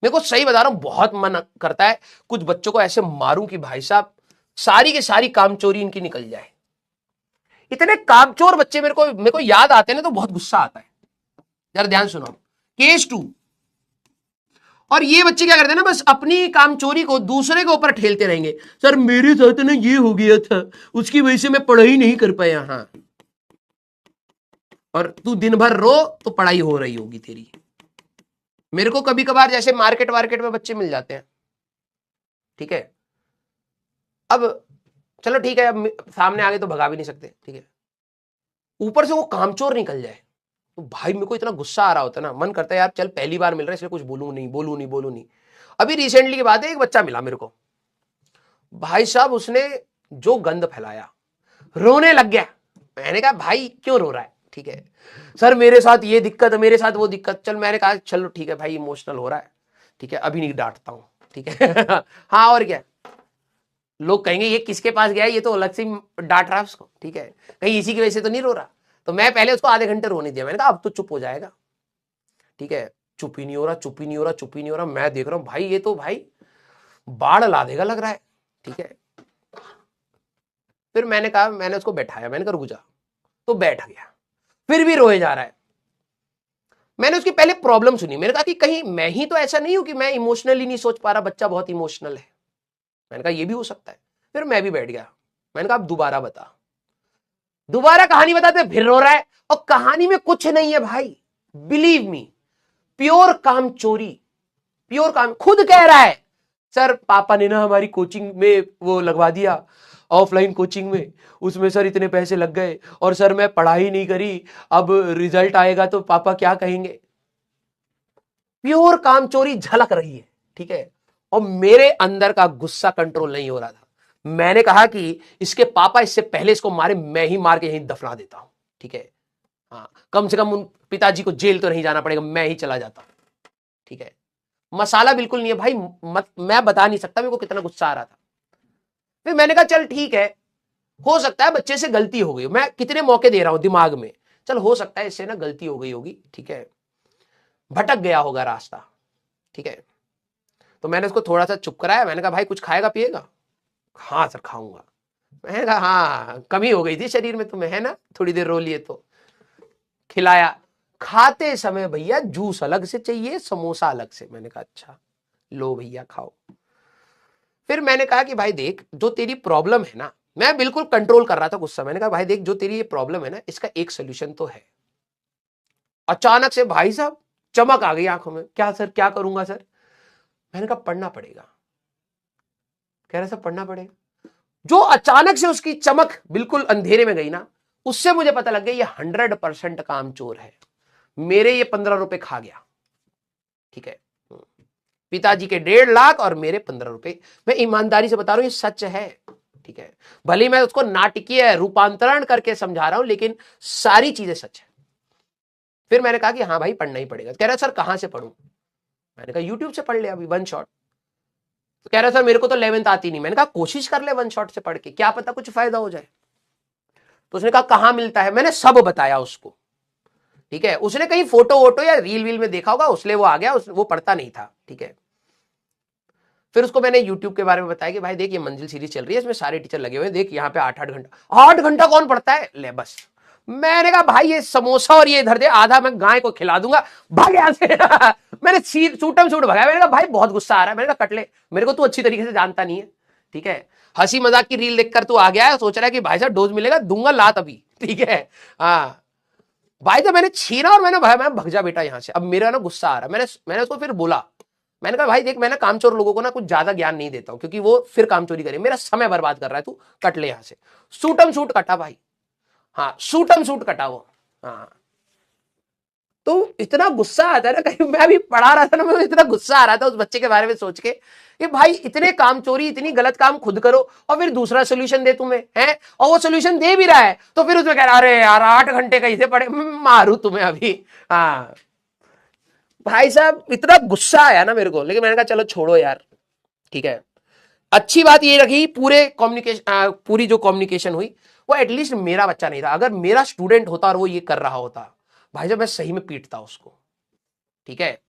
मेरे को सही बता रहा हूं, बहुत मन करता है कुछ बच्चों को ऐसे मारूं कि भाई साहब सारी की सारी कामचोरी इनकी निकल जाए। इतने कामचोर बच्चे मेरे को याद आते हैं ना तो बहुत गुस्सा आता है। जरा ध्यान सुनो, केस 2। और ये बच्चे क्या करते हैं ना, बस अपनी कामचोरी को दूसरे के ऊपर ठेलते रहेंगे। सर मेरे साथ ना ये हो गया था, उसकी वजह से मैं पढ़ाई नहीं कर पाया। हाँ, और तू दिन भर रो तो पढ़ाई हो रही होगी तेरी। मेरे को कभी कभार जैसे मार्केट वार्केट में बच्चे मिल जाते हैं, ठीक है, अब चलो ठीक है, अब सामने आ गए तो भगा भी नहीं सकते, ठीक है, ऊपर से वो कामचोर निकल जाए तो भाई मेरे को इतना गुस्सा आ रहा होता है ना, मन करता है यार चल पहली बार मिल रहा है इसलिए कुछ बोलूं नहीं। अभी रिसेंटली की बात है, एक बच्चा मिला मेरे को, भाई साहब उसने जो गंद फैलाया, रोने लग गया। मैंने कहा भाई क्यों रो रहा है, ठीक है, सर मेरे साथ ये दिक्कत है, मेरे साथ वो दिक्कत। चल मैंने कहा चलो ठीक है भाई, इमोशनल हो रहा है, ठीक है, अभी नहीं डांटता हूं, ठीक है। हाँ और क्या, लोग कहेंगे ये किसके पास गया है, ये तो अलग से डांट रहा है उसको, ठीक है, कहीं इसी की वजह से तो नहीं रो रहा। तो मैं पहले उसको आधे घंटे रोने दिया, मैंने कहा अब तो चुप हो जाएगा, ठीक है, चुप ही नहीं हो रहा। मैं देख रहा हूं भाई ये तो भाई बाढ़ ला देगा लग रहा है, ठीक है। फिर मैंने कहा, मैंने उसको बैठाया, मैंने कहा रुक जा, तो बैठ गया, फिर भी रोए जा रहा है। मैंने उसकी पहले प्रॉब्लम सुनी, मैंने कहा कि कहीं मैं ही तो ऐसा नहीं हूं कि मैं इमोशनली नहीं सोच पा रहा, बच्चा बहुत इमोशनल है। मैंने कहा ये भी हो सकता है। फिर मैं भी बैठ गया, मैंने कहा अब दोबारा बता। दोबारा कहानी बताते फिर रो रहा है, और कहानी में कुछ नहीं है भाई, बिलीव मी, प्योर काम चोरी, प्योर काम। खुद कह रहा है सर पापा ने ना हमारी कोचिंग में वो लगवा दिया, ऑफलाइन कोचिंग में, उसमें सर इतने पैसे लग गए, और सर मैं पढ़ाई नहीं करी, अब रिजल्ट आएगा तो पापा क्या कहेंगे। प्योर काम चोरी झलक रही है, ठीक है। और मेरे अंदर का गुस्सा कंट्रोल नहीं हो रहा था। मैंने कहा कि इसके पापा इससे पहले इसको मारे, मैं ही मार के यहीं दफना देता हूं, ठीक है। हाँ, कम से कम उन पिताजी को जेल तो नहीं जाना पड़ेगा, मैं ही चला जाता, ठीक है। मसाला बिल्कुल नहीं है भाई, मैं बता नहीं सकता मेरे को कितना गुस्सा आ रहा था। फिर मैंने कहा चल ठीक है, हो सकता है बच्चे से गलती हो गई, मैं कितने मौके दे रहा हूं दिमाग में, चल हो सकता है इससे ना गलती हो गई होगी, ठीक है, भटक गया होगा रास्ता, ठीक है। तो मैंने उसको थोड़ा सा चुप कराया, मैंने कहा भाई कुछ खाएगा पिएगा। हाँ सर खाऊंगा। मैंने कहा हाँ कमी हो गई थी शरीर में तुम्हें, है ना, थोड़ी देर रो लिए तो। खिलाया, खाते समय भैया जूस अलग से चाहिए, समोसा अलग से। मैंने कहा अच्छा लो भैया खाओ। फिर मैंने कहा कि भाई देख जो तेरी प्रॉब्लम है ना, मैं बिल्कुल कंट्रोल कर रहा था गुस्सा, मैंने कहा भाई देख जो तेरी ये प्रॉब्लम है ना, इसका एक सोल्यूशन तो है। अचानक से भाई साहब चमक आ गई आंखों में, क्या सर क्या करूंगा सर। मैंने कहा पढ़ना पड़ेगा। कह रहा सर पढ़ना पड़ेगा। जो अचानक से उसकी चमक बिल्कुल अंधेरे में गई ना, उससे मुझे पता लग गया ये 100% कामचोर है। मेरे ये 15 रुपए खा गया, ठीक है, पिताजी के 1.5 लाख और मेरे 15 रुपए। मैं ईमानदारी से बता रहा हूं ये सच है, ठीक है, भले ही मैं उसको नाटकीय रूपांतरण करके समझा रहा हूं, लेकिन सारी चीजें सच है। फिर मैंने कहा कि हाँ भाई पढ़ना ही पड़ेगा। कह रहा सर कहां से पढ़ूं। मैंने कहा यूट्यूब से पढ़ ले अभी वन शॉट। तो कह रहा सर मेरे को तो 11th आती नहीं। मैंने कहा कोशिश कर ले वन शॉट से पढ़ के, क्या पता कुछ फायदा हो जाए। तो उसने कहा कहां मिलता है, मैंने सब बताया उसको, ठीक है। उसने कहीं फोटो वोटो या रील वील में देखा होगा, उसलिए वो आ गया, वो पढ़ता नहीं था, ठीक है। फिर उसको मैंने यूट्यूब के बारे में बताया कि भाई देख ये मंजिल सीरीज चल रही है, इसमें सारे टीचर लगे हुए हैं, देख यहाँ पे 8-8 घंटा, 8 घंटा कौन पढ़ता है, ले बस। मैंने कहा भाई ये समोसा और ये इधर दे, आधा मैं गाय को खिला दूंगा, भाग यहां से। मैंने सूटम सूट भगाया। मैंने कहा भाई बहुत गुस्सा आ रहा है। मैंने कहा कट ले, मेरे को तू अच्छी तरीके से जानता नहीं है, ठीक है, हंसी मजाक की रील देखकर तू आ गया है, सोच रहा है कि भाई साहब डोज मिलेगा, दूंगा लात अभी, ठीक है। हाँ भाई तो मैंने छीना और मैंने भाई मैं भग जा बेटा यहां से, अब मेरा ना गुस्सा आ रहा है। मैंने उसको फिर बोला, मैंने कहा भाई देख मैं ना कामचोर लोगों को ना कुछ ज्यादा ज्ञान नहीं देता हूं, क्योंकि वो फिर कामचोरी करे, मेरा समय बर्बाद कर रहा है, तू कट ले यहां से। सूटम सूट कटा भाई, हाँ सूटम सूट कटा वो। हाँ तो इतना गुस्सा आता है ना, कहीं मैं भी पढ़ा रहा था ना, मुझे इतना गुस्सा आ रहा था उस बच्चे के बारे में सोच के कि भाई इतने कामचोरी इतनी गलत काम खुद करो और फिर दूसरा सोल्यूशन दे तुम्हें, है, और वो सोल्यूशन दे भी रहा है तो फिर उसमें कह रहा अरे यार 8 घंटे कैसे पढ़े, मारू तुम्हें अभी। हाँ भाई साहब इतना गुस्सा आया ना मेरे को, लेकिन मैंने कहा चलो छोड़ो यार, ठीक है। अच्छी बात ये रखी पूरी जो कम्युनिकेशन हुई वो एटलीस्ट मेरा बच्चा नहीं था। अगर मेरा स्टूडेंट होता और वो ये कर रहा होता, भाई साहब मैं सही में पीटता उसको, ठीक है।